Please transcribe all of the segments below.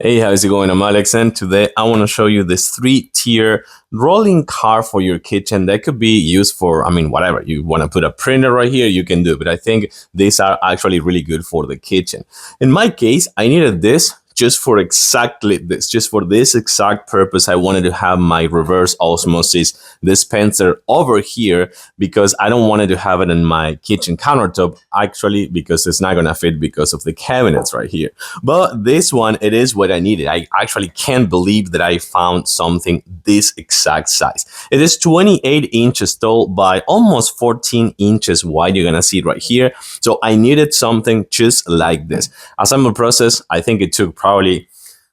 Hey, how's it going? I'm Alex, and today I want to show you this three-tier rolling cart for your kitchen that could be used for, whatever. You want to put a printer right here, you can do it, but I think these are actually really good for the kitchen. In my case, I needed this just for exactly this, just for this exact purpose. I wanted to have my reverse osmosis dispenser over here because I don't want to have it in my kitchen countertop, actually, because it's not going to fit because of the cabinets right here. But this one, it is what I needed. I actually can't believe that I found something this exact size. It is 28 inches tall by almost 14 inches wide. You're gonna see it right here. So I needed something just like this. Assembly process, I think it took probably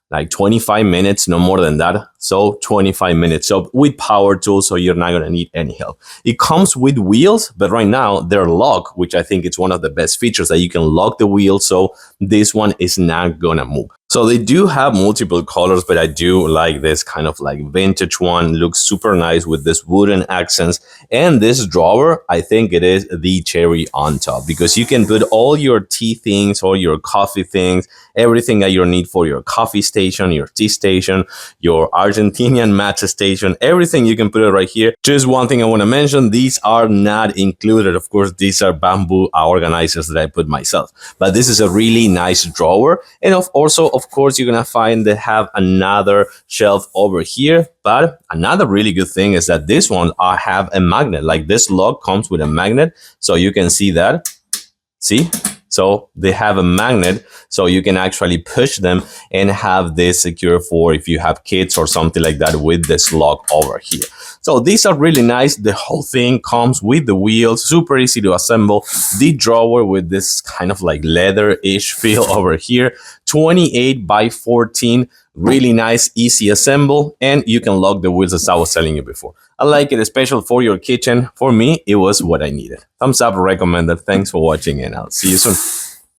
like 25 minutes, no more than that. So 25 minutes. So with power tools, so you're not gonna need any help. It comes with wheels, but right now they're locked, which I think it's one of the best features, that you can lock the wheel, so this one is not gonna move. So they do have multiple colors, but I do like this kind of like vintage one. Looks super nice with this wooden accents. And this drawer, I think it is the cherry on top, because you can put all your tea things, all your coffee things, everything that you need for your coffee station, your tea station, your Argentinian matcha station, everything you can put it right here. Just one thing I want to mention, these are not included. Of course, these are bamboo organizers that I put myself, but this is a really nice drawer. And also, of course, you're gonna find they have another shelf over here. But another really good thing is that this one have a magnet. Like this lock comes with a magnet, so you can see that. See? So they have a magnet, so you can actually push them and have this secure for if you have kids or something like that with this lock over here. So these are really nice. The whole thing comes with the wheels, super easy to assemble. The drawer with this kind of like leather-ish feel over here, 28 by 14. Really nice, easy assemble, and you can lock the wheels as I was telling you before. I like it, especially for your kitchen. For me, it was what I needed. Thumbs up, recommended. Thanks for watching, and I'll see you soon.